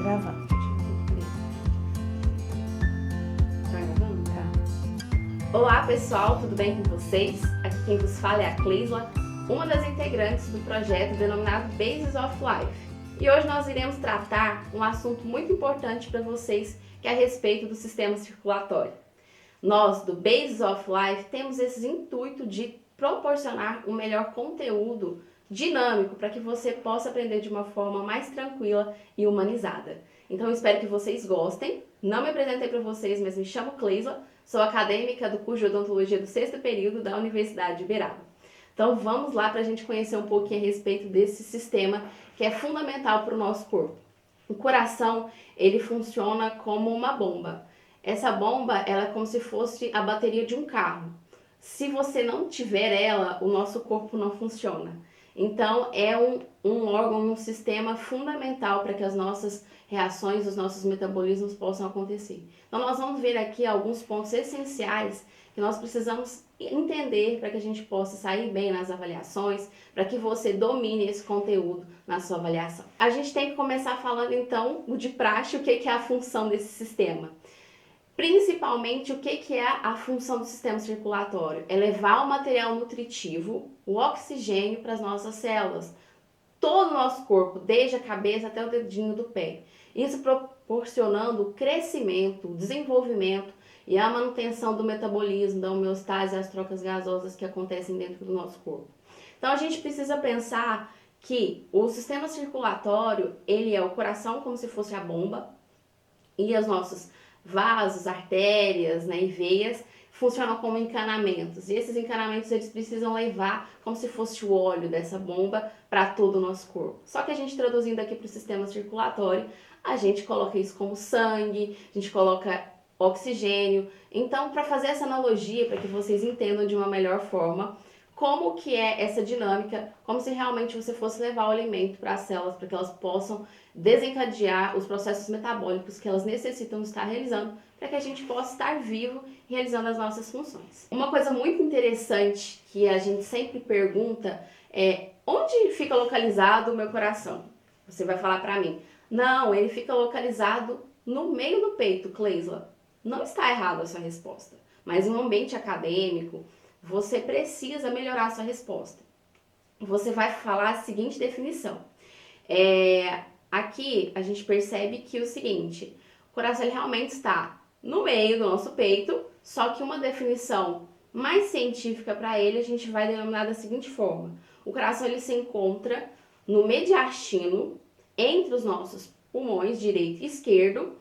gravando. Tá gravando? Tá. Olá pessoal, tudo bem com vocês? Aqui quem vos fala é a Cleisla, uma das integrantes do projeto denominado Bases of Life. E hoje nós iremos tratar um assunto muito importante para vocês, que é a respeito do sistema circulatório. Nós, do Bases of Life, temos esse intuito de proporcionar um melhor conteúdo dinâmico para que você possa aprender de uma forma mais tranquila e humanizada. Então eu espero que vocês gostem. Não me apresentei para vocês, mas me chamo Cleisla, sou acadêmica do curso de odontologia do 6º período da Universidade de Uberaba. Então vamos lá para a gente conhecer um pouquinho a respeito desse sistema que é fundamental para o nosso corpo. O coração, ele funciona como uma bomba. Essa bomba, ela é como se fosse a bateria de um carro. Se você não tiver ela, o nosso corpo não funciona. Então, é um órgão, um sistema fundamental para que as nossas reações, os nossos metabolismos possam acontecer. Então, nós vamos ver aqui alguns pontos essenciais que nós precisamos entender para que a gente possa sair bem nas avaliações, para que você domine esse conteúdo na sua avaliação. A gente tem que começar falando, então, o de praxe, o que é a função desse sistema. Principalmente, o que é a função do sistema circulatório? É levar o material nutritivo, o oxigênio para as nossas células, todo o nosso corpo, desde a cabeça até o dedinho do pé. Isso proporcionando o crescimento, o desenvolvimento e a manutenção do metabolismo, da homeostase e as trocas gasosas que acontecem dentro do nosso corpo. Então, a gente precisa pensar que o sistema circulatório, ele é o coração como se fosse a bomba e os nossos vasos, artérias, né, e veias funcionam como encanamentos. E esses encanamentos eles precisam levar como se fosse o óleo dessa bomba para todo o nosso corpo. Só que a gente traduzindo aqui para o sistema circulatório, a gente coloca isso como sangue, a gente coloca oxigênio. Então, para fazer essa analogia, para que vocês entendam de uma melhor forma, como que é essa dinâmica, como se realmente você fosse levar o alimento para as células, para que elas possam desencadear os processos metabólicos que elas necessitam estar realizando, para que a gente possa estar vivo realizando as nossas funções. Uma coisa muito interessante que a gente sempre pergunta é: onde fica localizado o meu coração? Você vai falar para mim: não, ele fica localizado no meio do peito, Cleisla. Não está errado a sua resposta, mas em um ambiente acadêmico, você precisa melhorar a sua resposta. Você vai falar a seguinte definição. Aqui a gente percebe que o seguinte: o coração ele realmente está no meio do nosso peito, só que uma definição mais científica para ele a gente vai denominar da seguinte forma: o coração ele se encontra no mediastino, entre os nossos pulmões direito e esquerdo,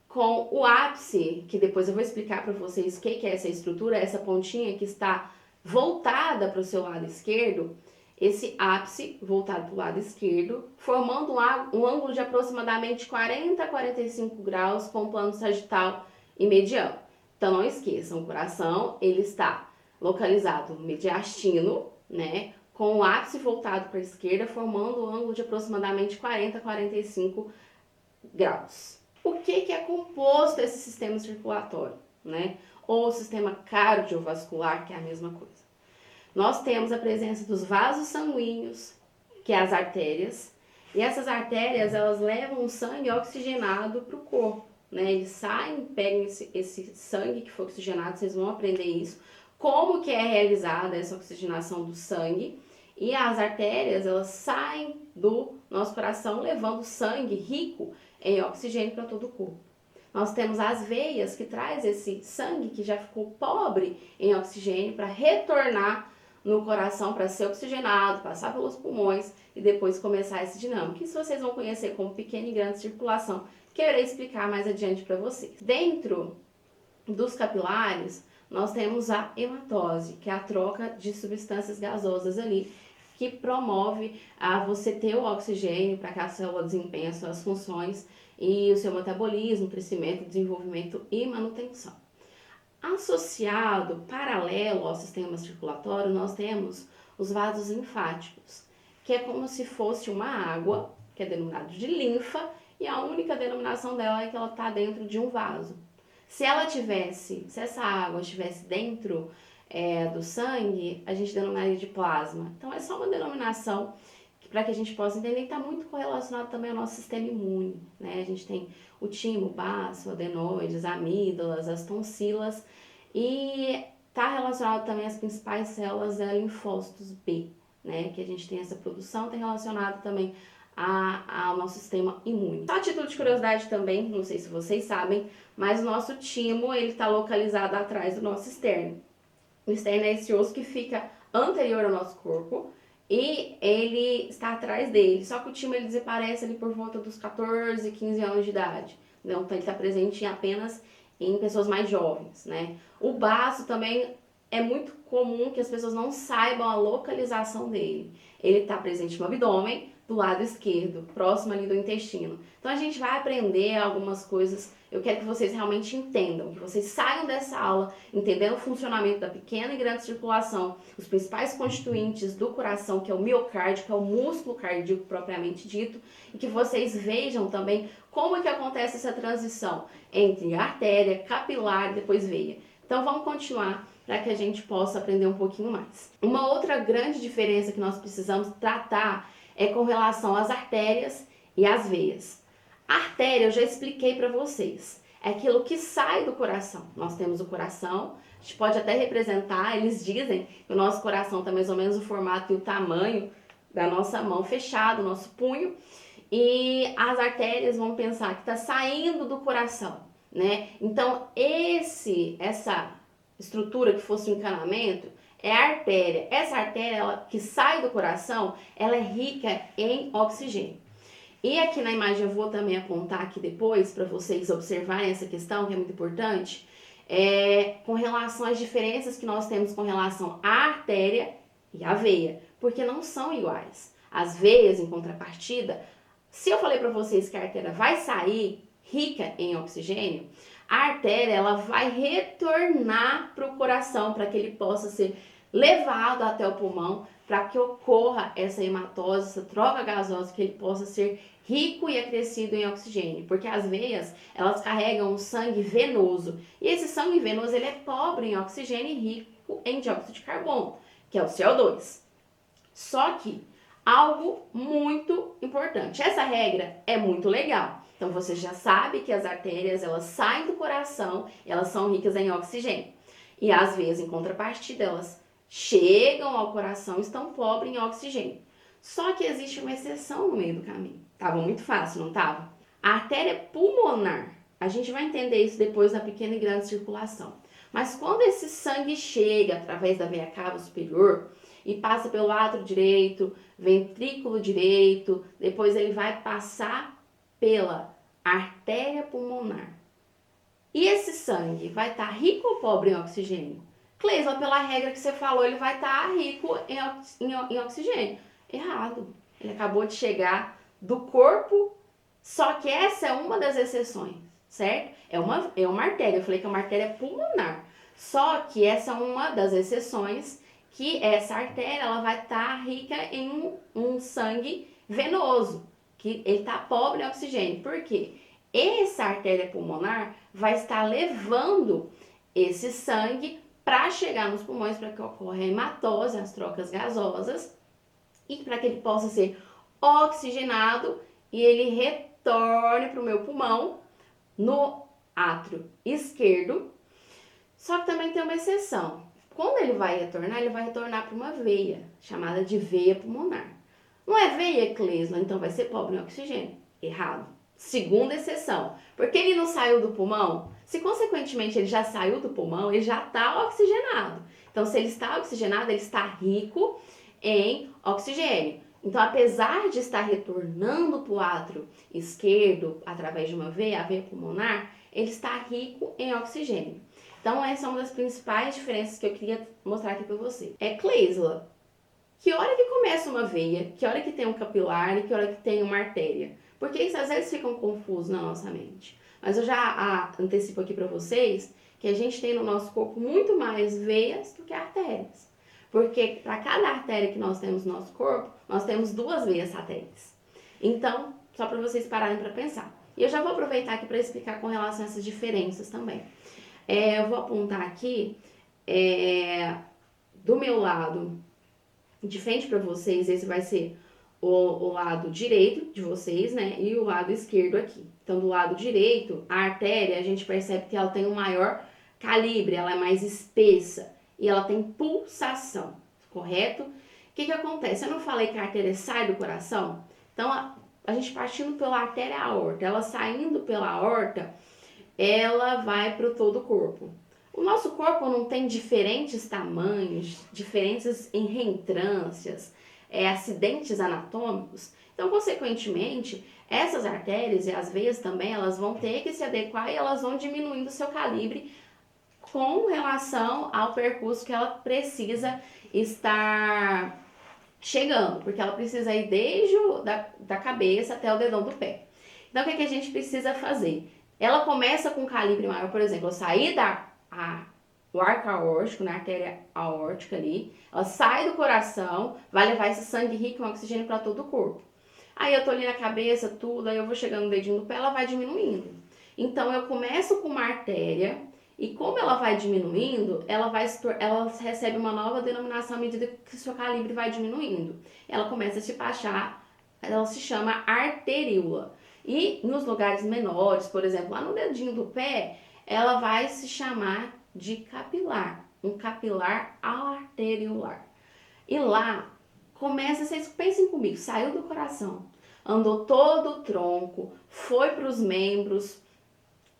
com o ápice, que depois eu vou explicar para vocês o que é essa estrutura, essa pontinha que está voltada para o seu lado esquerdo, esse ápice voltado para o lado esquerdo, formando um ângulo de aproximadamente 40 a 45 graus com o plano sagital e mediano. Então não esqueçam, o coração ele está localizado no mediastino, né, com o ápice voltado para a esquerda, formando um ângulo de aproximadamente 40 a 45 graus. O que é composto esse sistema circulatório, né? Ou sistema cardiovascular, que é a mesma coisa. Nós temos a presença dos vasos sanguíneos, que é as artérias, e essas artérias elas levam o sangue oxigenado para o corpo, né? Eles saem, pegam esse sangue que foi oxigenado, vocês vão aprender isso, como que é realizada essa oxigenação do sangue, e as artérias elas saem do nosso coração levando sangue rico em oxigênio para todo o corpo. Nós temos as veias que traz esse sangue que já ficou pobre em oxigênio para retornar no coração para ser oxigenado, passar pelos pulmões e depois começar essa dinâmica. Isso vocês vão conhecer como pequena e grande circulação, que eu irei explicar mais adiante para vocês. Dentro dos capilares, nós temos a hematose, que é a troca de substâncias gasosas ali, que promove a você ter o oxigênio para que a célula desempenhe as suas funções e o seu metabolismo, crescimento, desenvolvimento e manutenção. Associado, paralelo ao sistema circulatório, nós temos os vasos linfáticos, que é como se fosse uma água, que é denominada de linfa, e a única denominação dela é que ela está dentro de um vaso. Se essa água estivesse dentro do sangue, a gente denominaria de plasma. Então é só uma denominação para que a gente possa entender que está muito correlacionado também ao nosso sistema imune, né? A gente tem o timo, o baço, o adenoides, amígdalas, as tonsilas e está relacionado também às principais células linfócitos B, né? Que a gente tem essa produção, está relacionado também ao nosso sistema imune. Só a título de curiosidade também, não sei se vocês sabem, mas o nosso timo, ele está localizado atrás do nosso externo. O externo é esse osso que fica anterior ao nosso corpo e ele está atrás dele. Só que o timo ele desaparece ali por volta dos 14, 15 anos de idade. Então ele está presente apenas em pessoas mais jovens, né? O baço também é muito comum que as pessoas não saibam a localização dele. Ele está presente no abdômen, do lado esquerdo, próximo ali do intestino. Então a gente vai aprender algumas coisas. Eu quero que vocês realmente entendam, que vocês saiam dessa aula entendendo o funcionamento da pequena e grande circulação, os principais constituintes do coração, que é o miocárdio, que é o músculo cardíaco propriamente dito, e que vocês vejam também como é que acontece essa transição entre artéria, capilar e depois veia. Então vamos continuar para que a gente possa aprender um pouquinho mais. Uma outra grande diferença que nós precisamos tratar é com relação às artérias e às veias. A artéria, eu já expliquei para vocês, é aquilo que sai do coração. Nós temos o coração, a gente pode até representar, eles dizem que o nosso coração tem mais ou menos o formato e o tamanho da nossa mão fechada, o nosso punho, e as artérias vão pensar que está saindo do coração, né? Então, essa estrutura que fosse um encanamento é a artéria. Essa artéria ela, que sai do coração, ela é rica em oxigênio. E aqui na imagem eu vou também apontar aqui depois para vocês observarem essa questão que é muito importante, com relação às diferenças que nós temos com relação à artéria e à veia, porque não são iguais. As veias, em contrapartida, se eu falei para vocês que a artéria vai sair rica em oxigênio, a artéria ela vai retornar para o coração para que ele possa ser levado até o pulmão, para que ocorra essa hematose, essa troca gasosa, que ele possa ser rico e acrescido em oxigênio, porque as veias elas carregam o sangue venoso e esse sangue venoso ele é pobre em oxigênio e rico em dióxido de carbono, que é o CO2. Só que algo muito importante, essa regra é muito legal. Então você já sabe que as artérias elas saem do coração, elas são ricas em oxigênio. E as veias em contrapartida, elas chegam ao coração e estão pobres em oxigênio. Só que existe uma exceção no meio do caminho. Tava muito fácil, não tava? A artéria pulmonar, a gente vai entender isso depois da pequena e grande circulação. Mas quando esse sangue chega através da veia cava superior e passa pelo átrio direito, ventrículo direito, depois ele vai passar pela artéria pulmonar. E esse sangue vai estar rico ou pobre em oxigênio? Cleisla, pela regra que você falou, ele vai estar rico em oxigênio. Errado. Ele acabou de chegar do corpo, só que essa é uma das exceções, certo? É uma artéria, eu falei que é uma artéria pulmonar. Só que essa é uma das exceções, que essa artéria ela vai estar rica em um sangue venoso, que ele está pobre em oxigênio. Por quê? Essa artéria pulmonar vai estar levando esse sangue para chegar nos pulmões, para que ocorra a hematose, as trocas gasosas, e para que ele possa ser oxigenado e ele retorne para o meu pulmão no átrio esquerdo. Só que também tem uma exceção. Quando ele vai retornar para uma veia, chamada de veia pulmonar. Não é veia, Cleisla, então vai ser pobre em oxigênio. Errado. Segunda exceção. Porque ele não saiu do pulmão, se consequentemente ele já saiu do pulmão, ele já está oxigenado. Então, se ele está oxigenado, ele está rico em oxigênio. Então, apesar de estar retornando para o átrio esquerdo através de uma veia, a veia pulmonar, ele está rico em oxigênio. Então, essa é uma das principais diferenças que eu queria mostrar aqui para você. Cleisla, que hora que começa uma veia, que hora que tem um capilar e que hora que tem uma artéria? Porque isso às vezes fica confuso na nossa mente. Mas eu já antecipo aqui para vocês que a gente tem no nosso corpo muito mais veias do que artérias. Porque para cada artéria que nós temos no nosso corpo, nós temos 2 veias ratéreas. Então, só para vocês pararem para pensar. E eu já vou aproveitar aqui para explicar com relação a essas diferenças também. Eu vou apontar aqui, do meu lado, de frente para vocês, esse vai ser o lado direito de vocês, né, e o lado esquerdo aqui. Então, do lado direito, a artéria, a gente percebe que ela tem um maior calibre, ela é mais espessa e ela tem pulsação, correto? O que acontece? Eu não falei que a artéria sai do coração? Então, a gente partindo pela artéria aorta, ela saindo pela aorta, ela vai para todo o corpo. O nosso corpo não tem diferentes tamanhos, diferenças em reentrâncias, acidentes anatômicos. Então, consequentemente, essas artérias e as veias também, elas vão ter que se adequar e elas vão diminuindo o seu calibre com relação ao percurso que ela precisa estar chegando, porque ela precisa ir desde da cabeça até o dedão do pé. Então, o que a gente precisa fazer? Ela começa com um calibre maior, por exemplo, eu saí o arco aórtico, na artéria aórtica ali, ela sai do coração, vai levar esse sangue rico em oxigênio para todo o corpo. Aí eu tô ali na cabeça, tudo, aí eu vou chegando no dedinho do pé, ela vai diminuindo. Então eu começo com uma artéria e como ela vai diminuindo, ela recebe uma nova denominação à medida que o seu calibre vai diminuindo. Ela começa a se baixar, ela se chama arteríola. E nos lugares menores, por exemplo, lá no dedinho do pé, ela vai se chamar de capilar, um capilar arteriolar. E lá, vocês pensem comigo, saiu do coração, andou todo o tronco, foi para os membros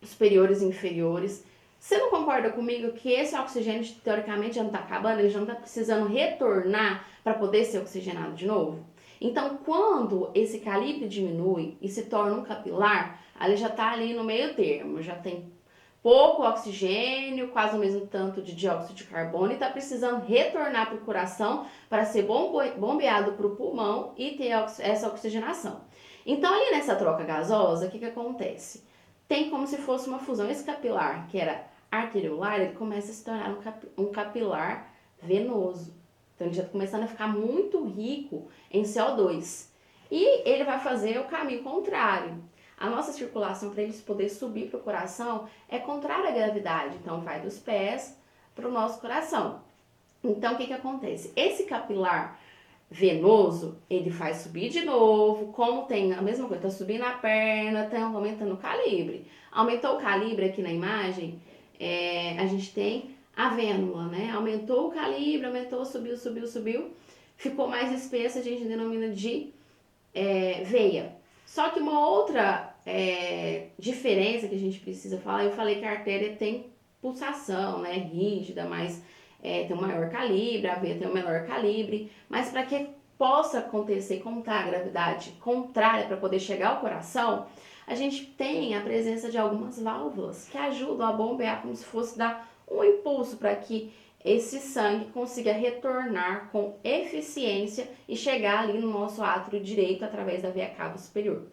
superiores e inferiores. Você não concorda comigo que esse oxigênio, teoricamente, já não está acabando, ele já não está precisando retornar para poder ser oxigenado de novo? Então, quando esse calibre diminui e se torna um capilar, ele já está ali no meio termo, já tem pouco oxigênio, quase o mesmo tanto de dióxido de carbono e está precisando retornar para o coração para ser bombeado para o pulmão e ter essa oxigenação. Então, ali nessa troca gasosa, o que acontece? Tem como se fosse uma fusão. Esse capilar, que era arteriolar, ele começa a se tornar um capilar venoso. Então, ele já está começando a ficar muito rico em CO2. E ele vai fazer o caminho contrário. A nossa circulação, para ele poder subir para o coração, é contrária à gravidade. Então, vai dos pés para o nosso coração. Então, o que acontece? Esse capilar venoso, ele faz subir de novo, como tem a mesma coisa, está subindo a perna, está aumentando o calibre. Aumentou o calibre aqui na imagem, a gente tem a vênula, né? Aumentou o calibre, aumentou, subiu, ficou mais espessa, a gente denomina de veia. Só que uma outra diferença que a gente precisa falar, eu falei que a artéria tem pulsação, né? Rígida, mas tem um maior calibre, a veia tem um menor calibre, mas para que possa acontecer como está a gravidade contrária para poder chegar ao coração, a gente tem a presença de algumas válvulas que ajudam a bombear como se fosse dar um impulso para que esse sangue consiga retornar com eficiência e chegar ali no nosso átrio direito através da veia cava superior.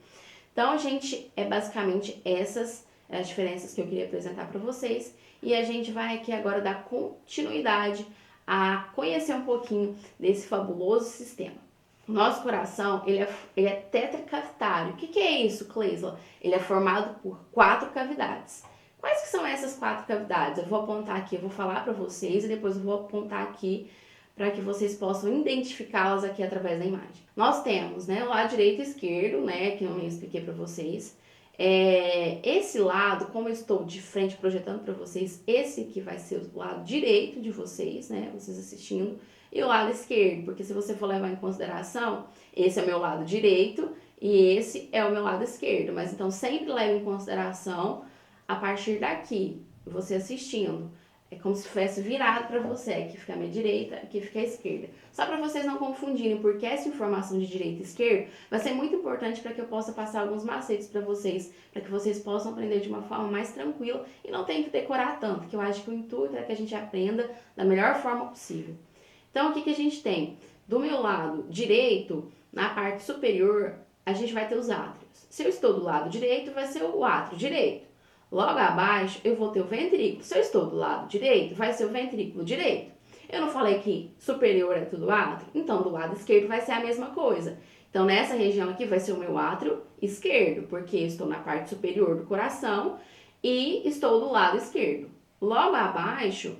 Então, gente, basicamente essas as diferenças que eu queria apresentar para vocês. E a gente vai aqui agora dar continuidade a conhecer um pouquinho desse fabuloso sistema. O nosso coração, ele é tetracavitário. O que é isso, Cleisla? Ele é formado por 4 cavidades. Quais que são essas 4 cavidades? Eu vou apontar aqui, eu vou falar para vocês e depois eu vou apontar aqui para que vocês possam identificá-las aqui através da imagem. Nós temos, né, o lado direito e esquerdo, né, que eu expliquei para vocês. Esse lado, como eu estou de frente projetando para vocês, esse aqui vai ser o lado direito de vocês, né, vocês assistindo, e o lado esquerdo, porque se você for levar em consideração, esse é o meu lado direito e esse é o meu lado esquerdo, mas então sempre leve em consideração a partir daqui, você assistindo. É como se fosse virado para você, aqui fica a minha direita, aqui fica a esquerda. Só para vocês não confundirem, porque essa informação de direita e esquerda vai ser muito importante para que eu possa passar alguns macetes para vocês, para que vocês possam aprender de uma forma mais tranquila e não tenham que decorar tanto, que eu acho que o intuito é que a gente aprenda da melhor forma possível. Então, o que a gente tem? Do meu lado direito, na parte superior, a gente vai ter os átrios. Se eu estou do lado direito, vai ser o átrio direito. Logo abaixo, eu vou ter o ventrículo. Se eu estou do lado direito, vai ser o ventrículo direito. Eu não falei que superior é tudo átrio? Então, do lado esquerdo vai ser a mesma coisa. Então, nessa região aqui vai ser o meu átrio esquerdo, porque eu estou na parte superior do coração e estou do lado esquerdo. Logo abaixo,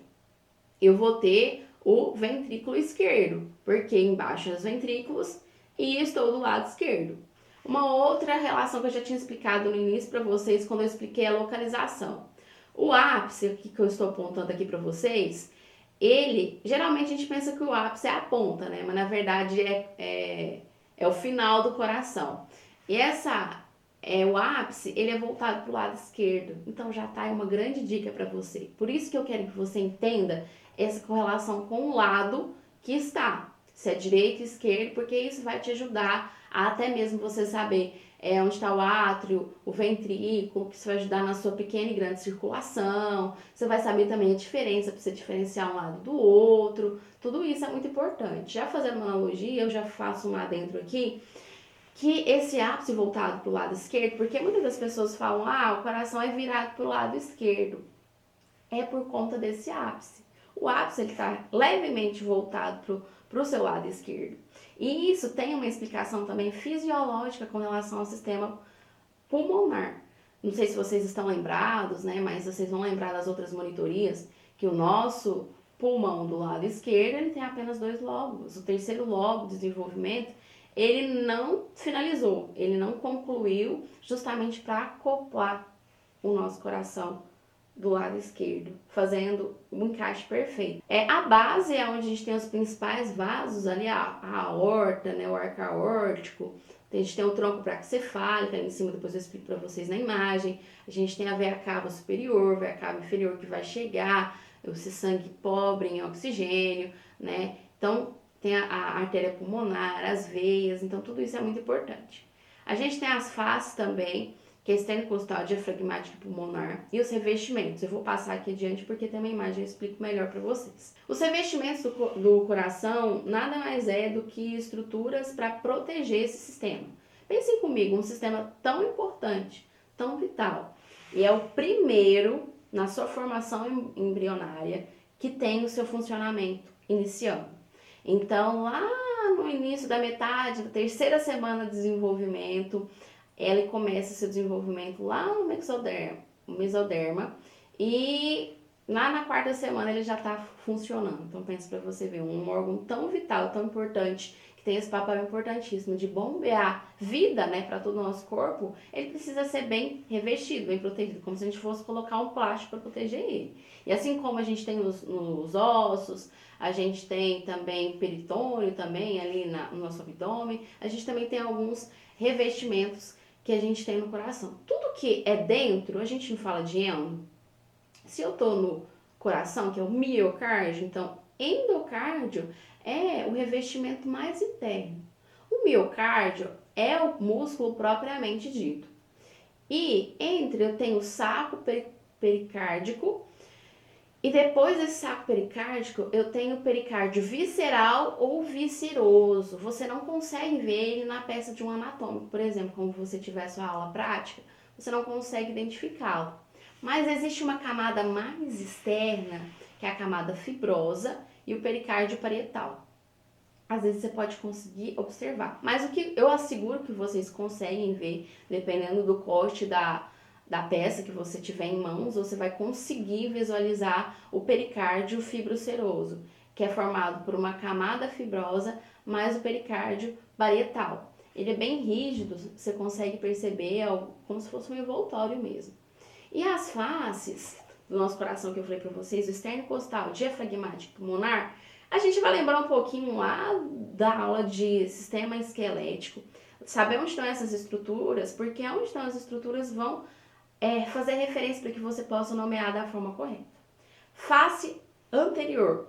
eu vou ter o ventrículo esquerdo, porque embaixo dos ventrículos e estou do lado esquerdo. Uma outra relação que eu já tinha explicado no início para vocês quando eu expliquei a localização. O ápice que eu estou apontando aqui para vocês, ele, geralmente a gente pensa que o ápice é a ponta, né? Mas na verdade é o final do coração. E o ápice, ele é voltado para o lado esquerdo. Então já tá aí uma grande dica para você. Por isso que eu quero que você entenda essa correlação com o lado que está. Se é direito e esquerdo, porque isso vai te ajudar a até mesmo você saber onde está o átrio, o ventrículo, que isso vai ajudar na sua pequena e grande circulação. Você vai saber também a diferença, para você diferenciar um lado do outro. Tudo isso é muito importante. Já fazendo uma analogia, eu já faço um adentro aqui, que esse ápice voltado para o lado esquerdo, porque muitas das pessoas falam, o coração é virado para o lado esquerdo. É por conta desse ápice. O ápice está levemente voltado para o seu lado esquerdo. E isso tem uma explicação também fisiológica com relação ao sistema pulmonar. Não sei se vocês estão lembrados, né? Mas vocês vão lembrar das outras monitorias que o nosso pulmão do lado esquerdo ele tem apenas 2 lóbulos. O terceiro lobo de desenvolvimento ele não finalizou, ele não concluiu, justamente para acoplar o nosso coração do lado esquerdo, fazendo um encaixe perfeito. A base é onde a gente tem os principais vasos ali, a aorta, né, o arco aórtico. A gente tem o tronco braquicefálico ali em cima, depois eu explico para vocês na imagem. A gente tem a veia cava superior, veia cava inferior que vai chegar, esse sangue pobre em oxigênio, né? Então tem a artéria pulmonar, as veias, então tudo isso é muito importante. A gente tem as faces também, que é externo-costal, diafragmática e pulmonar, e os revestimentos. Eu vou passar aqui adiante porque tem uma imagem eu explico melhor para vocês. Os revestimentos do coração nada mais é do que estruturas para proteger esse sistema. Pensem comigo, um sistema tão importante, tão vital, e é o primeiro na sua formação embrionária que tem o seu funcionamento iniciando. Então, lá no início da metade, da terceira semana de desenvolvimento, ele começa seu desenvolvimento lá no mesoderma e lá na 4ª semana ele já está funcionando. Então pensa para você ver, um órgão tão vital, tão importante, que tem esse papel importantíssimo de bombear vida, né, para todo o nosso corpo, ele precisa ser bem revestido, bem protegido, como se a gente fosse colocar um plástico para proteger ele. E assim como a gente tem nos ossos, a gente tem também peritônio também ali no nosso abdômen, a gente também tem alguns revestimentos que a gente tem no coração. Tudo que é dentro, a gente não fala de endo. Se eu tô no coração, que é o miocárdio, então endocárdio é o revestimento mais interno. O miocárdio é o músculo propriamente dito. E entre eu tenho o saco pericárdico e depois desse saco pericárdico eu tenho o pericárdio visceral ou visceroso. Você não consegue ver ele na peça de um anatômico, por exemplo, como você tiver sua aula prática, você não consegue identificá-lo. Mas existe uma camada mais externa, que é a camada fibrosa e o pericárdio parietal. Às vezes você pode conseguir observar, mas o que eu asseguro que vocês conseguem ver, dependendo do corte da peça que você tiver em mãos, você vai conseguir visualizar o pericárdio fibroceroso, que é formado por uma camada fibrosa mais o pericárdio parietal. Ele é bem rígido, você consegue perceber, como se fosse um envoltório mesmo. E as faces do nosso coração que eu falei para vocês, o externo-costal, diafragmático, pulmonar, a gente vai lembrar um pouquinho lá da aula de sistema esquelético, saber onde estão essas estruturas, porque onde estão as estruturas vão fazer referência para que você possa nomear da forma correta. Face anterior.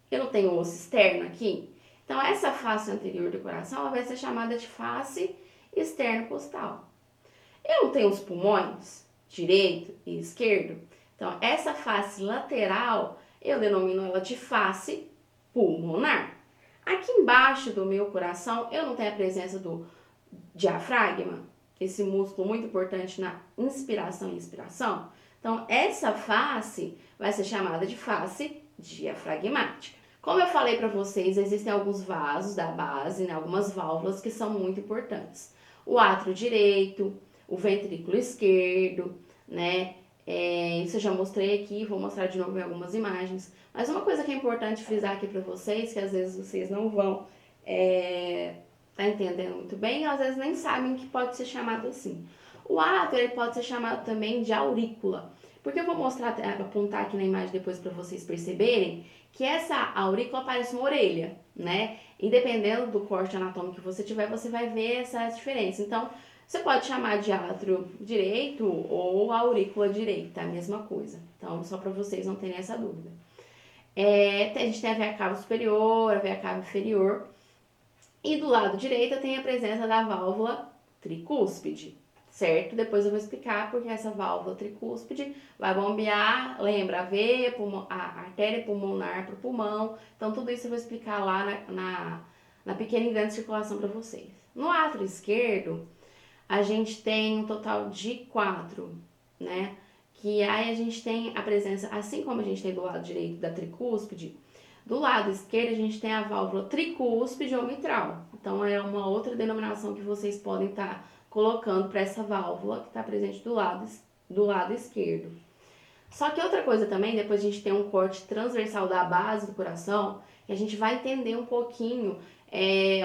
Eu não tenho osso externo aqui? Então, essa face anterior do coração ela vai ser chamada de face externo-costal. Eu não tenho os pulmões, direito e esquerdo? Então, essa face lateral, eu denomino ela de face pulmonar. Aqui embaixo do meu coração, eu não tenho a presença do diafragma, esse músculo muito importante na inspiração e expiração. Então, essa face vai ser chamada de face diafragmática. Como eu falei para vocês, existem alguns vasos da base, né, algumas válvulas que são muito importantes. O átrio direito, o ventrículo esquerdo, né? Isso eu já mostrei aqui, vou mostrar de novo em algumas imagens. Mas uma coisa que é importante frisar aqui para vocês, que às vezes vocês não vão Tá entendendo muito bem? Às vezes nem sabem que pode ser chamado assim. O átrio ele pode ser chamado também de aurícula. Porque eu vou mostrar, apontar aqui na imagem depois para vocês perceberem que essa aurícula parece uma orelha, né? E dependendo do corte anatômico que você tiver, você vai ver essa diferença. Então, você pode chamar de átrio direito ou aurícula direita, a mesma coisa. Então, só para vocês não terem essa dúvida. A gente tem a veia cava superior, a veia cava inferior. E do lado direito tem a presença da válvula tricúspide, certo? Depois eu vou explicar porque essa válvula tricúspide vai bombear, lembra, a veia, a artéria pulmonar para o pulmão. Então, tudo isso eu vou explicar lá na pequena e grande circulação para vocês. No átrio esquerdo, a gente tem um total de 4, né? Que aí a gente tem a presença, assim como a gente tem do lado direito da tricúspide, do lado esquerdo a gente tem a válvula tricúspide ou mitral. Então é uma outra denominação que vocês podem estar colocando para essa válvula que está presente do lado esquerdo. Só que outra coisa também, depois a gente tem um corte transversal da base do coração, e a gente vai entender um pouquinho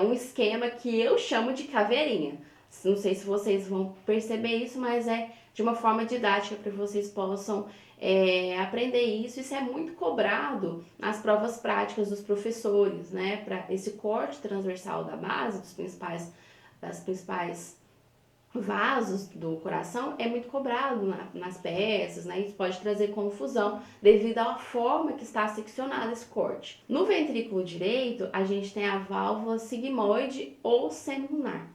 um esquema que eu chamo de caveirinha. Não sei se vocês vão perceber isso, mas é de uma forma didática para que vocês possam aprender isso. Isso é muito cobrado nas provas práticas dos professores, né? Para esse corte transversal da base, das principais vasos do coração, é muito cobrado nas peças, né? Isso pode trazer confusão devido à forma que está seccionado esse corte. No ventrículo direito, a gente tem a válvula sigmoide ou semilunar.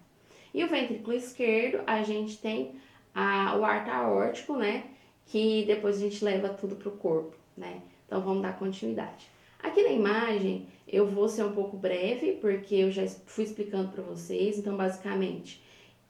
E o ventrículo esquerdo, a gente tem o arco aórtico, né? Que depois a gente leva tudo para o corpo, né? Então, vamos dar continuidade. Aqui na imagem, eu vou ser um pouco breve, porque eu já fui explicando para vocês. Então, basicamente,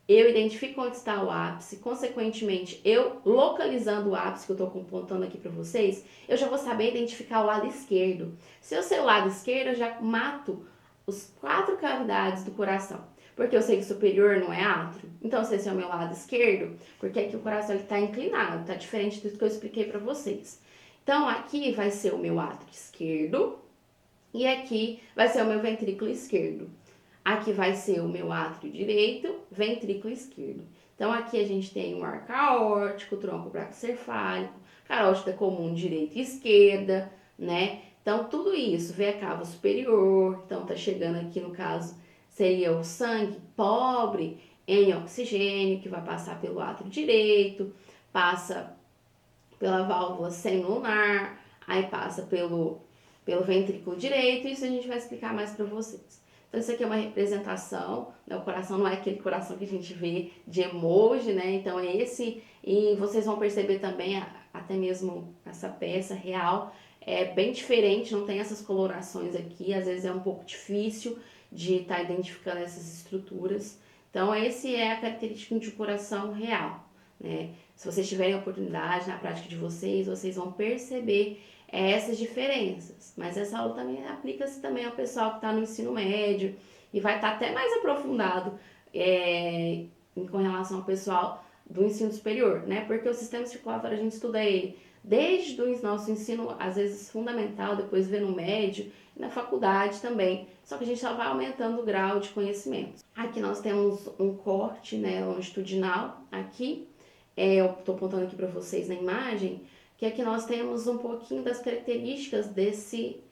eu identifico onde está o ápice, consequentemente, eu localizando o ápice que eu estou apontando aqui para vocês, eu já vou saber identificar o lado esquerdo. Se eu sei o lado esquerdo, eu já mato os 4 cavidades do coração. Porque eu sei que o superior não é átrio. Então, se esse é o meu lado esquerdo, porque aqui o coração está inclinado, está diferente do que eu expliquei para vocês. Então, aqui vai ser o meu átrio esquerdo e aqui vai ser o meu ventrículo esquerdo. Aqui vai ser o meu átrio direito, ventrículo esquerdo. Então, aqui a gente tem o arco aórtico, tronco braquicefálico, carótida comum direita e esquerda, né? Então, tudo isso, veia cava superior, então tá chegando aqui no caso, seria o sangue pobre em oxigênio, que vai passar pelo átrio direito, passa pela válvula semilunar, aí passa pelo ventrículo direito, isso a gente vai explicar mais para vocês. Então, isso aqui é uma representação, né? O coração não é aquele coração que a gente vê de emoji, né? Então, é esse, e vocês vão perceber também, até mesmo essa peça real, é bem diferente, não tem essas colorações aqui, às vezes é um pouco difícil de estar identificando essas estruturas. Então, esse é a característica de um coração real, né? Se vocês tiverem a oportunidade na prática de vocês vão perceber essas diferenças. Mas essa aula também aplica-se também ao pessoal que está no ensino médio e vai estar até mais aprofundado com relação ao pessoal do ensino superior, né? Porque o sistema circulatório a gente estuda ele desde o nosso ensino, às vezes fundamental, depois vê no médio e na faculdade também. Só que a gente só vai aumentando o grau de conhecimento. Aqui nós temos um corte, né, longitudinal. Aqui, eu estou apontando aqui para vocês na imagem, que aqui nós temos um pouquinho das características desse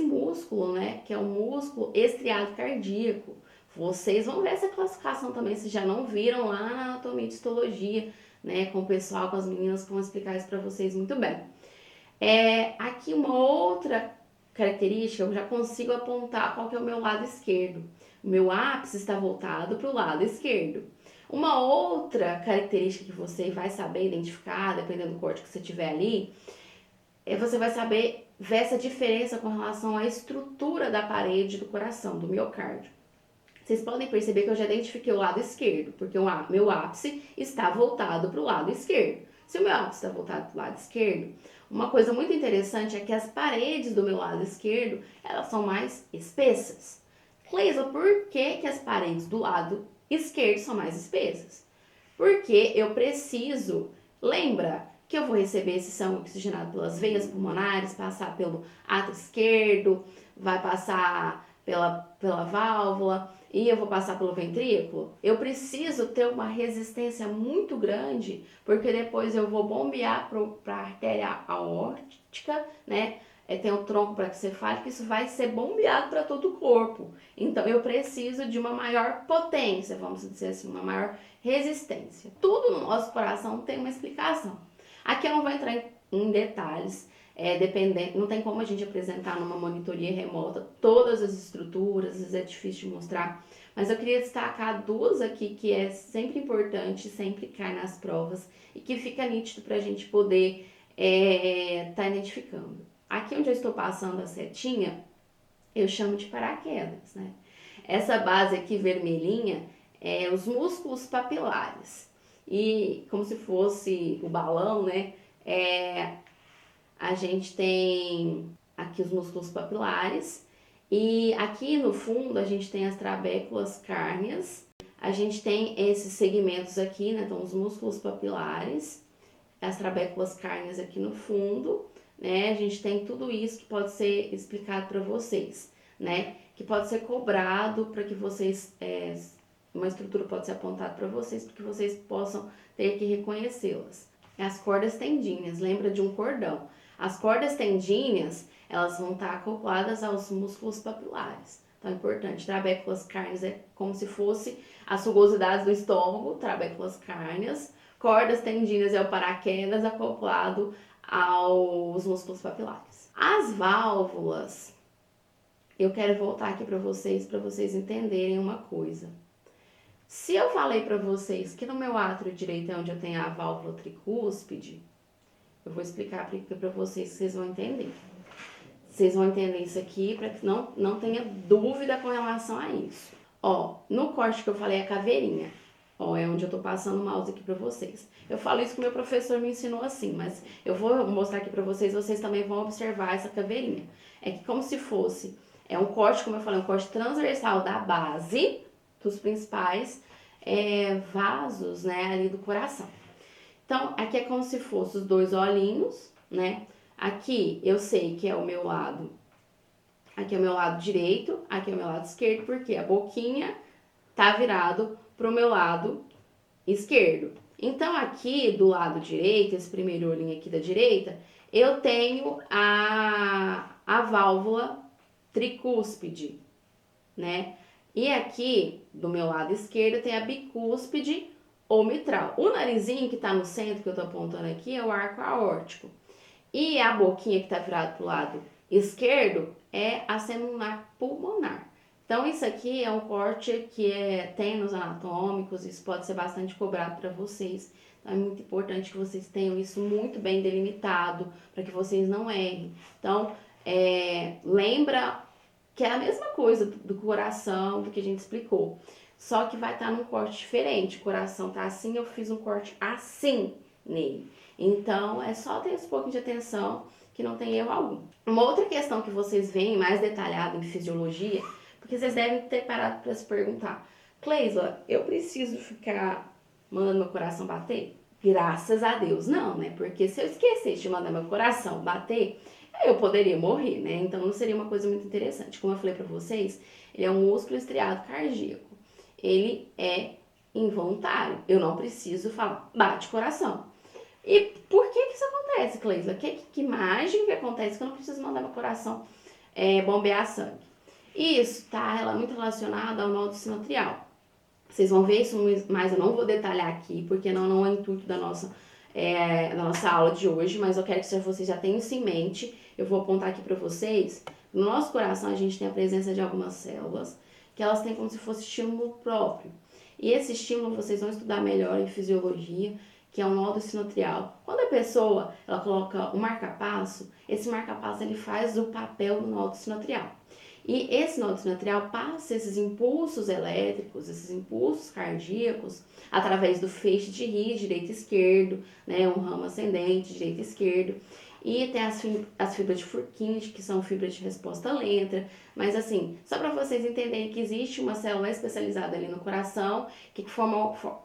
músculo, né, que é o músculo estriado cardíaco. Vocês vão ver essa classificação também, se já não viram lá na anatomia e histologia, né, com o pessoal, com as meninas que vão explicar isso para vocês muito bem. Aqui uma outra característica, eu já consigo apontar qual que é o meu lado esquerdo. O meu ápice está voltado para o lado esquerdo. Uma outra característica que você vai saber identificar, dependendo do corte que você tiver ali, você vai saber ver essa diferença com relação à estrutura da parede do coração, do miocárdio. Vocês podem perceber que eu já identifiquei o lado esquerdo, porque o meu ápice está voltado para o lado esquerdo. Se o meu ápice está voltado para o lado esquerdo, uma coisa muito interessante é que as paredes do meu lado esquerdo, elas são mais espessas. Cleisa, por que as paredes do lado esquerdo são mais espessas? Porque eu preciso, lembra que eu vou receber esse sangue oxigenado pelas veias pulmonares, passar pelo átrio esquerdo, vai passar pela válvula e eu vou passar pelo ventrículo, eu preciso ter uma resistência muito grande, porque depois eu vou bombear para a artéria aórtica, né? Tem o tronco para que você fale que isso vai ser bombeado para todo o corpo. Então eu preciso de uma maior potência, vamos dizer assim, uma maior resistência. Tudo no nosso coração tem uma explicação. Aqui eu não vou entrar em detalhes, dependendo, não tem como a gente apresentar numa monitoria remota todas as estruturas, às vezes é difícil de mostrar, mas eu queria destacar duas aqui que é sempre importante, sempre cai nas provas e que fica nítido para a gente poder tá identificando. Aqui onde eu estou passando a setinha, eu chamo de paraquedas, né? Essa base aqui vermelhinha é os músculos papilares. E como se fosse o balão, né? A gente tem aqui os músculos papilares. E aqui no fundo a gente tem as trabéculas cárneas. A gente tem esses segmentos aqui, né? Então os músculos papilares, as trabéculas cárneas aqui no fundo, né? A gente tem tudo isso que pode ser explicado para vocês, né? Que pode ser cobrado para que vocês, uma estrutura pode ser apontada para vocês, para que vocês possam ter que reconhecê-las. As cordas tendíneas, lembra de um cordão. As cordas tendíneas, elas vão estar acopladas aos músculos papilares. Então é importante, trabéculas cárneas é como se fosse as rugosidades do estômago, trabéculas cárneas. Cordas tendíneas é o paraquedas acoplado aos músculos papilares. As válvulas, eu quero voltar aqui para vocês entenderem uma coisa. Se eu falei para vocês que no meu átrio direito é onde eu tenho a válvula tricúspide, eu vou explicar para vocês que vocês vão entender. Vocês vão entender isso aqui para que não tenha dúvida com relação a isso. Ó, no corte que eu falei a caveirinha. Ó, é onde eu tô passando o mouse aqui pra vocês. Eu falo isso que o meu professor me ensinou assim, mas eu vou mostrar aqui pra vocês, vocês também vão observar essa caveirinha. É que como se fosse, um corte, como eu falei, um corte transversal da base dos principais vasos, né, ali do coração. Então, aqui é como se fosse os dois olhinhos, né? Aqui eu sei que é o meu lado, aqui é o meu lado direito, aqui é o meu lado esquerdo, porque a boquinha tá virado pro meu lado esquerdo. Então, aqui do lado direito, esse primeiro olhinho aqui da direita, eu tenho a válvula tricúspide, né? E aqui, do meu lado esquerdo, tem a bicúspide ou mitral. O narizinho que tá no centro, que eu tô apontando aqui, é o arco aórtico. E a boquinha que tá virada pro lado esquerdo é a semilunar pulmonar. Então, isso aqui é um corte que tem nos anatômicos, isso pode ser bastante cobrado para vocês. Então, é muito importante que vocês tenham isso muito bem delimitado, para que vocês não errem. Então, lembra que é a mesma coisa do coração, do que a gente explicou. Só que vai estar num corte diferente. O coração tá assim, eu fiz um corte assim nele. Então, é só ter esse pouquinho de atenção, que não tem erro algum. Uma outra questão que vocês veem mais detalhada em fisiologia, porque vocês devem ter parado para se perguntar: Cleisla, eu preciso ficar mandando meu coração bater? Graças a Deus não, né? Porque se eu esquecesse de mandar meu coração bater, eu poderia morrer, né? Então não seria uma coisa muito interessante. Como eu falei para vocês, ele é um músculo estriado cardíaco. Ele é involuntário. Eu não preciso falar, bate coração. E por que isso acontece, Cleisla? Que mágica que acontece que eu não preciso mandar meu coração bombear sangue? Isso está muito relacionado ao nódulo sinoatrial. Vocês vão ver isso, mas eu não vou detalhar aqui, porque não é o intuito da nossa aula de hoje, mas eu quero que vocês já tenham isso em mente. Eu vou apontar aqui para vocês. No nosso coração, a gente tem a presença de algumas células, que elas têm como se fosse estímulo próprio. E esse estímulo vocês vão estudar melhor em fisiologia, que é o nódulo sinoatrial. Quando a pessoa ela coloca o marca-passo, esse marca-passo ele faz o papel do nódulo sinoatrial. E esse nódulo sinoatrial passa esses impulsos elétricos, esses impulsos cardíacos, através do feixe de Rhys, direito e esquerdo, né, um ramo ascendente, direito e esquerdo. E tem as fibras de Purkinje, que são fibras de resposta lenta. Mas assim, só para vocês entenderem que existe uma célula especializada ali no coração, que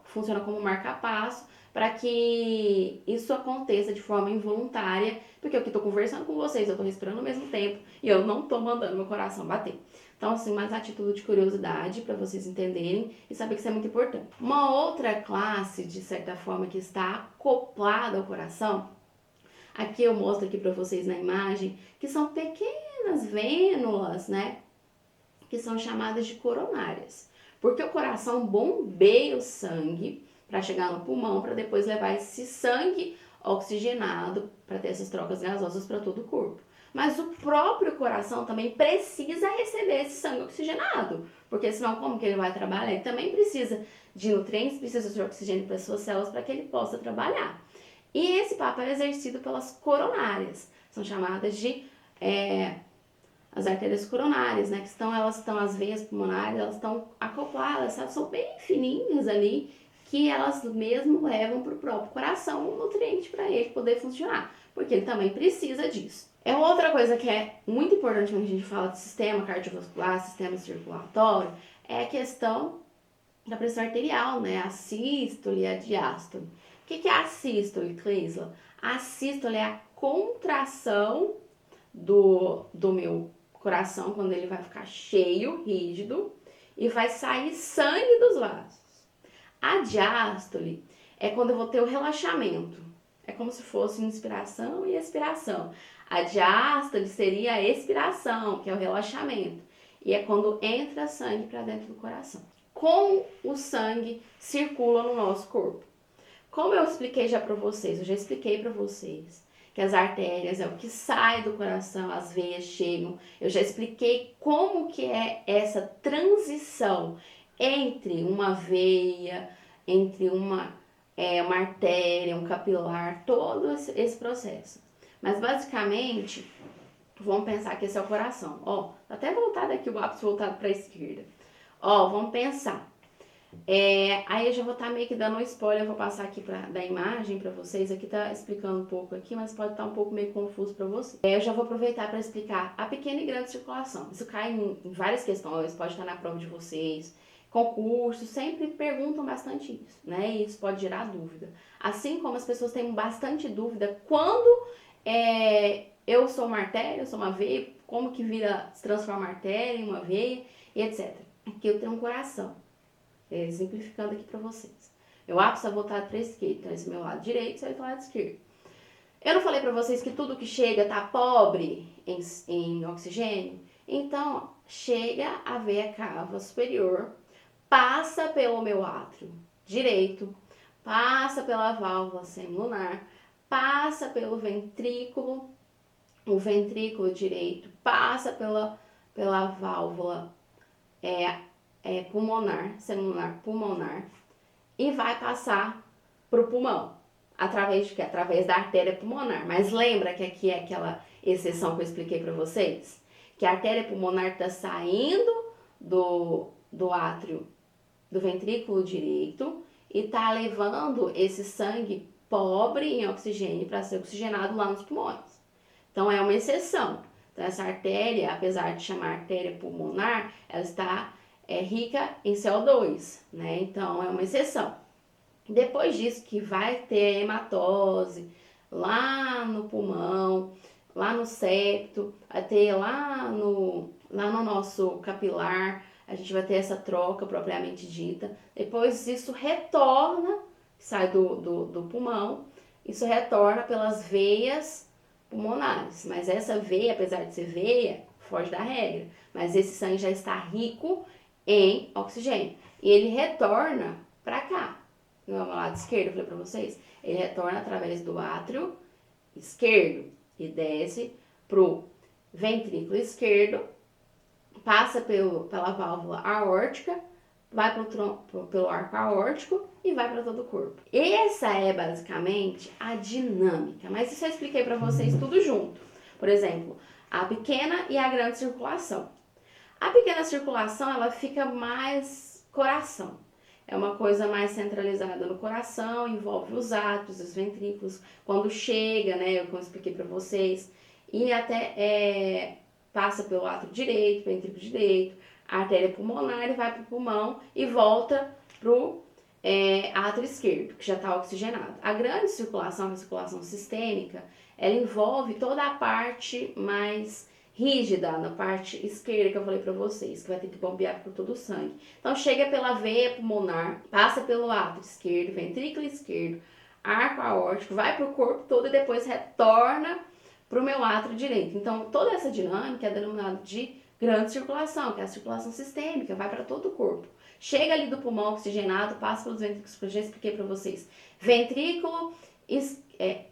funciona como marca-passo, para que isso aconteça de forma involuntária, porque eu que estou conversando com vocês, eu estou respirando ao mesmo tempo e eu não estou mandando meu coração bater. Então, assim, mais atitude de curiosidade para vocês entenderem e saber que isso é muito importante. Uma outra classe, de certa forma, que está acoplada ao coração, aqui eu mostro aqui para vocês na imagem, que são pequenas vênulas, né? Que são chamadas de coronárias. Porque o coração bombeia o sangue para chegar no pulmão, para depois levar esse sangue oxigenado para ter essas trocas gasosas para todo o corpo. Mas o próprio coração também precisa receber esse sangue oxigenado, porque senão como que ele vai trabalhar? Ele também precisa de nutrientes, precisa de oxigênio para as suas células para que ele possa trabalhar. E esse papel é exercido pelas coronárias, são chamadas de as artérias coronárias, né? Elas estão, as veias pulmonares, elas estão acopladas, sabe? São bem fininhas ali, que elas mesmo levam para o próprio coração um nutriente para ele poder funcionar, porque ele também precisa disso. É outra coisa que é muito importante quando a gente fala de sistema cardiovascular, sistema circulatório, é a questão da pressão arterial, né? A sístole e a diástole. O que é a sístole, Cleisla? A sístole é a contração do meu coração quando ele vai ficar cheio, rígido, e vai sair sangue dos vasos. A diástole é quando eu vou ter o relaxamento. É como se fosse inspiração e expiração. A diástole seria a expiração, que é o relaxamento. E é quando entra sangue para dentro do coração. Como o sangue circula no nosso corpo? Como eu expliquei já para vocês, eu já expliquei para vocês que as artérias é o que sai do coração, as veias chegam. Eu já expliquei como que é essa transição entre uma veia, entre uma artéria, um capilar, todo esse processo. Mas basicamente, vamos pensar que esse é o coração. Ó, até voltado aqui, o ápice voltado para a esquerda. Ó, vamos pensar. Aí eu já vou estar meio que dando um spoiler, eu vou passar aqui da imagem para vocês, aqui tá explicando um pouco aqui, mas pode estar um pouco meio confuso para vocês. Eu já vou aproveitar para explicar a pequena e grande circulação. Isso cai em várias questões, pode estar na prova de vocês, concursos, sempre perguntam bastante isso, né? E isso pode gerar dúvida. Assim como as pessoas têm bastante dúvida quando eu sou uma artéria, eu sou uma veia, como que se transforma a artéria em uma veia e etc. Aqui eu tenho um coração. Exemplificando aqui para vocês. Meu ápice é voltado para a esquerda, então esse é meu lado direito, esse é o lado esquerdo. Eu não falei para vocês que tudo que chega tá pobre em oxigênio? Então, chega a veia cava superior, passa pelo meu átrio direito, passa pela válvula semilunar, passa pelo ventrículo, o ventrículo direito, passa pela válvula pulmonar, semilunar pulmonar, e vai passar para o pulmão. Através de quê? Através da artéria pulmonar. Mas lembra que aqui é aquela exceção que eu expliquei para vocês? Que a artéria pulmonar está saindo do átrio, do ventrículo direito, e está levando esse sangue pobre em oxigênio para ser oxigenado lá nos pulmões. Então é uma exceção. Então essa artéria, apesar de chamar artéria pulmonar, ela está rica em CO2, né? Então é uma exceção. Depois disso que vai ter hematose lá no pulmão, lá no septo, vai ter lá no nosso capilar, a gente vai ter essa troca propriamente dita. Depois isso retorna, sai do pulmão, isso retorna pelas veias pulmonares. Mas essa veia, apesar de ser veia, foge da regra. Mas esse sangue já está rico em oxigênio. E ele retorna para cá. No meu lado esquerdo, eu falei para vocês, ele retorna através do átrio esquerdo e desce pro ventrículo esquerdo, passa pela válvula aórtica, vai pelo arco aórtico e vai para todo o corpo. Essa é basicamente a dinâmica, mas isso eu expliquei para vocês tudo junto. Por exemplo, a pequena e a grande circulação. A pequena circulação, ela fica mais coração. É uma coisa mais centralizada no coração, envolve os átrios, os ventrículos. Quando chega, né, como eu expliquei para vocês, e até passa pelo átrio direito, ventrículo direito, a artéria pulmonar e vai para o pulmão e volta pro átrio esquerdo, que já está oxigenado. A grande circulação, que é a circulação sistêmica, ela envolve toda a parte mais rígida, na parte esquerda que eu falei para vocês, que vai ter que bombear por todo o sangue. Então chega pela veia pulmonar, passa pelo átrio esquerdo, ventrículo esquerdo, arco aórtico, vai para o corpo todo e depois retorna para o meu átrio direito. Então toda essa dinâmica é denominada de grande circulação, que é a circulação sistêmica, vai para todo o corpo. Chega ali do pulmão oxigenado, passa pelos ventrículos, que eu já expliquei para vocês. Ventrículo,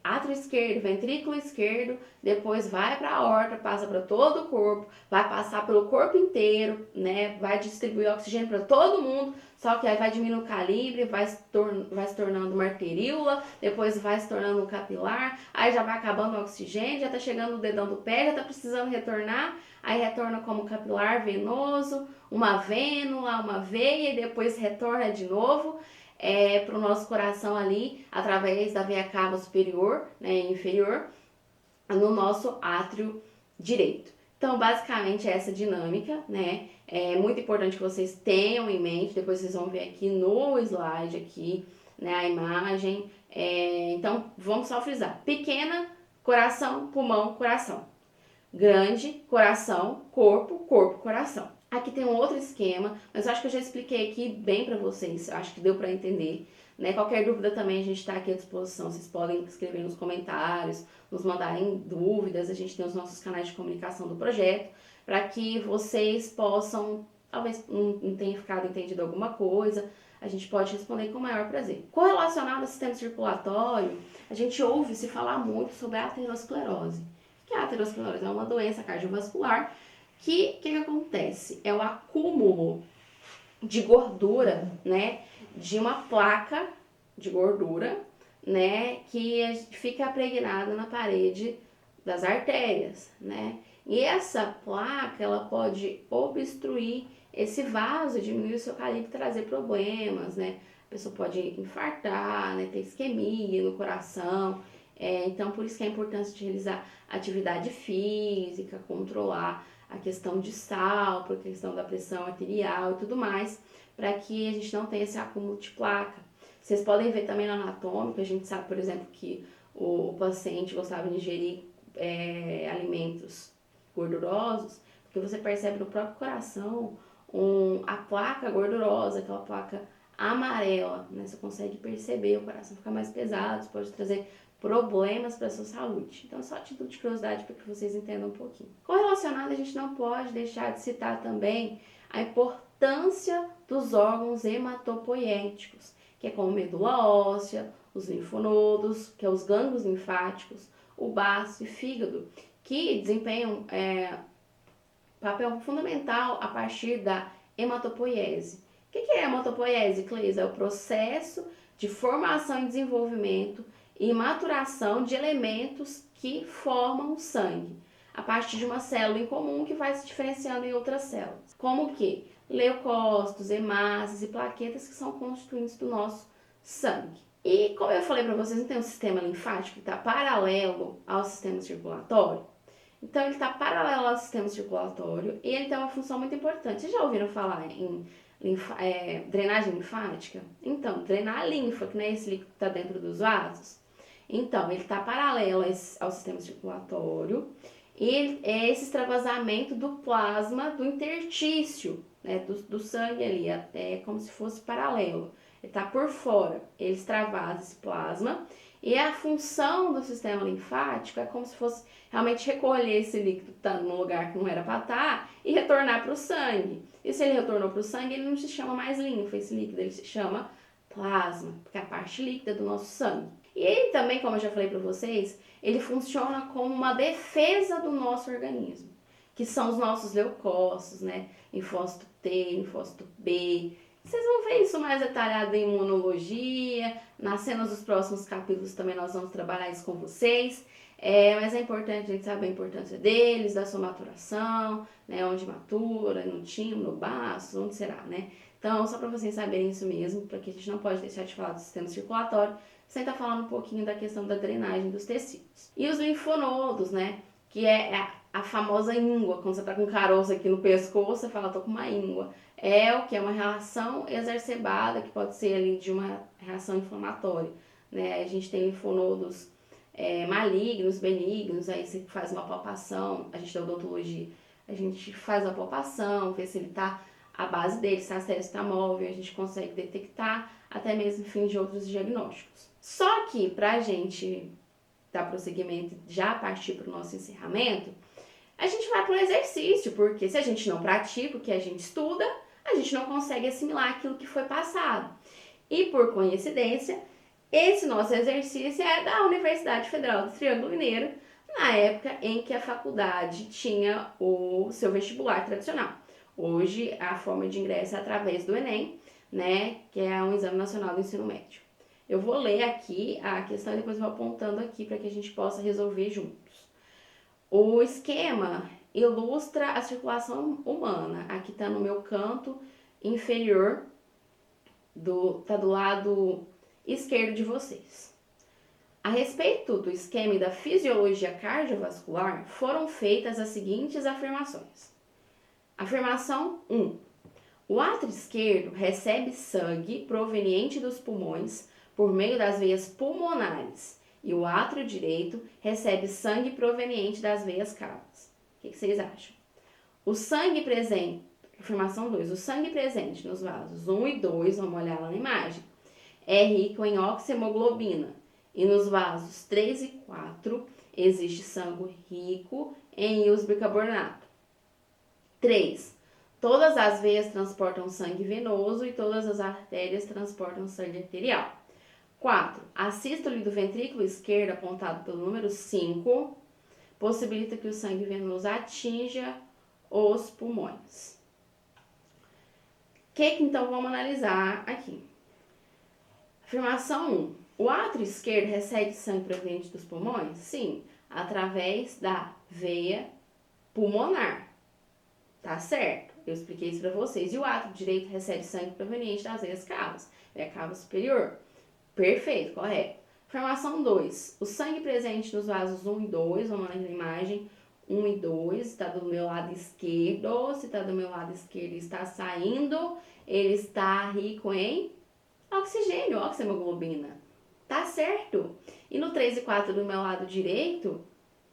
átrio esquerdo, ventrículo esquerdo, depois vai para a aorta, passa para todo o corpo, vai passar pelo corpo inteiro, né? Vai distribuir oxigênio para todo mundo, só que aí vai diminuindo o calibre, vai se tornando uma arteríola, depois vai se tornando um capilar, aí já vai acabando o oxigênio, já tá chegando no dedão do pé, já tá precisando retornar, aí retorna como capilar venoso, uma vênula, uma veia, e depois retorna de novo para o nosso coração ali, através da veia cava superior, né, e inferior, no nosso átrio direito. Então, basicamente, é essa dinâmica, né? É muito importante que vocês tenham em mente, depois vocês vão ver aqui no slide, aqui, né, a imagem. Então, vamos só frisar. Pequena, coração, pulmão, coração. Grande, coração, corpo, corpo, coração. Aqui tem um outro esquema, mas eu acho que eu já expliquei aqui bem para vocês, eu acho que deu para entender. Né? Qualquer dúvida também a gente está aqui à disposição, vocês podem escrever nos comentários, nos mandarem dúvidas, a gente tem os nossos canais de comunicação do projeto, para que vocês possam, talvez não tenha ficado entendido alguma coisa, a gente pode responder com o maior prazer. Correlacionado ao sistema circulatório, a gente ouve se falar muito sobre a aterosclerose. Que a aterosclerose é uma doença cardiovascular que acontece? É o acúmulo de gordura, né, de uma placa de gordura, né, que fica impregnada na parede das artérias, né, e essa placa, ela pode obstruir esse vaso, diminuir o seu calibre, trazer problemas, né, a pessoa pode infartar, né, ter isquemia no coração, então por isso que é importante de realizar atividade física, controlar a questão de sal, a questão da pressão arterial e tudo mais, para que a gente não tenha esse acúmulo de placa. Vocês podem ver também no anatômico, a gente sabe, por exemplo, que o paciente gostava de ingerir alimentos gordurosos, porque você percebe no próprio coração a placa gordurosa, aquela placa amarela, né? Você consegue perceber, o coração fica mais pesado, isso pode trazer problemas para a sua saúde. Então, só a título de curiosidade para que vocês entendam um pouquinho. Correlacionado, a gente não pode deixar de citar também a importância dos órgãos hematopoiéticos, que é como medula óssea, os linfonodos, que é os gânglios linfáticos, o baço e fígado, que desempenham papel fundamental a partir da hematopoiese. O que é a hematopoiese, Cleisa? É o processo de formação e desenvolvimento e maturação de elementos que formam o sangue, a partir de uma célula em comum que vai se diferenciando em outras células, como que leucócitos, hemácias e plaquetas, que são constituintes do nosso sangue. E como eu falei para vocês, não tem um sistema linfático que está paralelo ao sistema circulatório? Então ele está paralelo ao sistema circulatório e ele tem uma função muito importante. Vocês já ouviram falar em drenagem linfática? Então, drenar a linfa, que não é esse líquido que está dentro dos vasos. Então, ele está paralelo ao sistema circulatório e é esse extravasamento do plasma do interstício, né, do sangue ali, é como se fosse paralelo. Ele está por fora, ele extravasa esse plasma e a função do sistema linfático é como se fosse realmente recolher esse líquido que está num lugar que não era para estar e retornar para o sangue. E se ele retornou para o sangue, ele não se chama mais linfa, esse líquido, ele se chama plasma, porque é a parte líquida do nosso sangue. E ele também, como eu já falei para vocês, ele funciona como uma defesa do nosso organismo, que são os nossos leucócitos, né? Linfócito T, linfócito B. Vocês vão ver isso mais detalhado em imunologia, nas cenas dos próximos capítulos também nós vamos trabalhar isso com vocês. Mas é importante a gente saber a importância deles, da sua maturação, né? Onde matura, no timo, no baço, onde será, né? Então, só para vocês saberem isso mesmo, porque a gente não pode deixar de falar do sistema circulatório, sem estar falando um pouquinho da questão da drenagem dos tecidos. E os linfonodos, né? Que é a famosa íngua, quando você tá com um caroço aqui no pescoço, você fala, tô com uma íngua. é o que? É uma reação exacerbada, que pode ser ali de uma reação inflamatória, né? A gente tem linfonodos malignos, benignos, aí você faz uma palpação, a gente da odontologia, a gente faz a palpação, vê se ele tá, a base dele, se a série está móvel, a gente consegue detectar, até mesmo fim de outros diagnósticos. Só que pra gente dar prosseguimento, já partir para o nosso encerramento, a gente vai para um exercício, porque se a gente não pratica o que a gente estuda, a gente não consegue assimilar aquilo que foi passado. E por coincidência, esse nosso exercício é da Universidade Federal do Triângulo Mineiro, na época em que a faculdade tinha o seu vestibular tradicional. Hoje, a forma de ingresso é através do Enem, né, que é um Exame Nacional do Ensino Médio. Eu vou ler aqui a questão e depois vou apontando aqui para que a gente possa resolver juntos. O esquema ilustra a circulação humana. Aqui está no meu canto inferior, tá do lado esquerdo de vocês. A respeito do esquema e da fisiologia cardiovascular, foram feitas as seguintes afirmações. Afirmação 1. O átrio esquerdo recebe sangue proveniente dos pulmões por meio das veias pulmonares e o átrio direito recebe sangue proveniente das veias cavas. O que vocês acham? O sangue presente, afirmação 2, o sangue presente nos vasos 1 e 2, vamos olhar lá na imagem, é rico em oxihemoglobina e nos vasos 3 e 4 existe sangue rico em íons bicarbonato. 3. Todas as veias transportam sangue venoso e todas as artérias transportam sangue arterial. 4. A sístole do ventrículo esquerdo, apontado pelo número 5, possibilita que o sangue venoso atinja os pulmões. O que então vamos analisar aqui? Afirmação 1. O átrio esquerdo recebe sangue proveniente dos pulmões? Sim, através da veia pulmonar. Tá certo? Eu expliquei isso para vocês. E o átrio direito recebe sangue proveniente das veias cavas, veia cava superior. Perfeito, correto. Afirmação 2. O sangue presente nos vasos 1 e 2, vamos lá na imagem, 1 e 2, está do meu lado esquerdo. Se está do meu lado esquerdo e está saindo, ele está rico em oxigênio, oxihemoglobina. Tá certo? E no 3 e 4 do meu lado direito,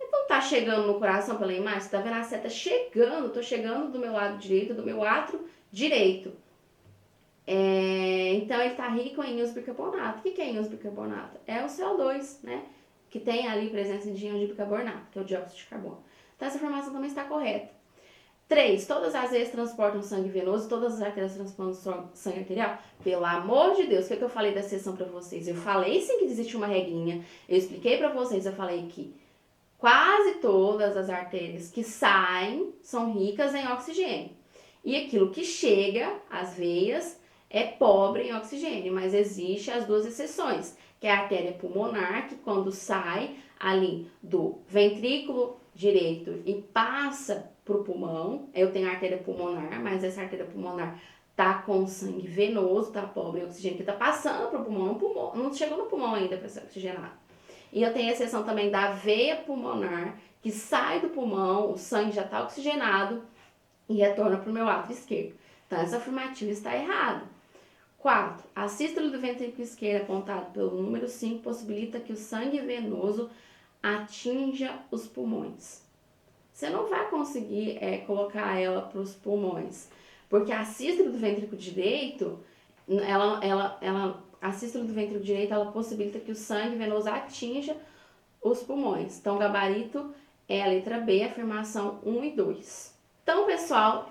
então tá chegando no coração pela imagem, você tá vendo a seta chegando, tô chegando do meu lado direito, do meu átrio direito. Então ele tá rico em íons bicarbonato. O que é íons bicarbonato? É o CO2, né? Que tem ali presença de íons de bicarbonato, que é o dióxido de carbono. Então essa informação também está correta. 3. Todas as veias transportam sangue venoso, todas as artérias transportam sangue arterial. Pelo amor de Deus, o que eu falei da sessão para vocês? Eu falei sim que existe uma regrinha, eu expliquei para vocês, eu falei que quase todas as artérias que saem são ricas em oxigênio. E aquilo que chega às veias é pobre em oxigênio, mas existe as duas exceções, que é a artéria pulmonar, que quando sai ali do ventrículo direito e passa para o pulmão, eu tenho a artéria pulmonar, mas essa artéria pulmonar tá com sangue venoso, tá pobre em oxigênio, que tá passando para o pulmão, não chegou no pulmão ainda para ser oxigenado. E eu tenho a exceção também da veia pulmonar, que sai do pulmão, o sangue já está oxigenado e retorna para o meu átrio esquerdo. Então, essa afirmativa está errada. 4. A sístole do ventrículo esquerdo, apontado pelo número 5, possibilita que o sangue venoso atinja os pulmões. Você não vai conseguir colocar ela para os pulmões, porque a sístole do ventrículo direito, a sístole do ventrículo direito, ela possibilita que o sangue venoso atinja os pulmões. Então, o gabarito é a letra B, afirmação 1 e 2. Então, pessoal,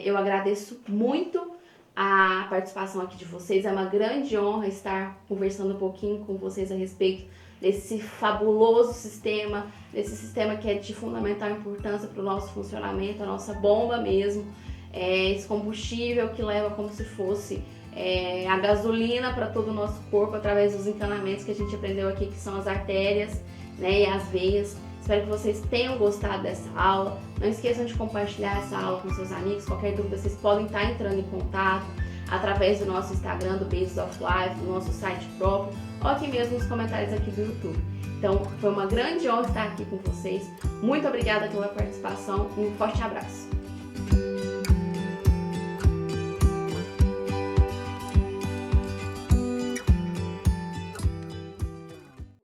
eu agradeço muito a participação aqui de vocês. É uma grande honra estar conversando um pouquinho com vocês a respeito desse fabuloso sistema, desse sistema que é de fundamental importância para o nosso funcionamento, a nossa bomba mesmo, esse combustível que leva como se fosse a gasolina para todo o nosso corpo através dos encanamentos que a gente aprendeu aqui, que são as artérias, né, e as veias. Espero que vocês tenham gostado dessa aula. Não esqueçam de compartilhar essa aula com seus amigos. Qualquer dúvida, vocês podem estar entrando em contato através do nosso Instagram, do Basis of Life, do nosso site próprio, ou aqui mesmo nos comentários aqui do YouTube. Então, foi uma grande honra estar aqui com vocês. Muito obrigada pela participação e um forte abraço.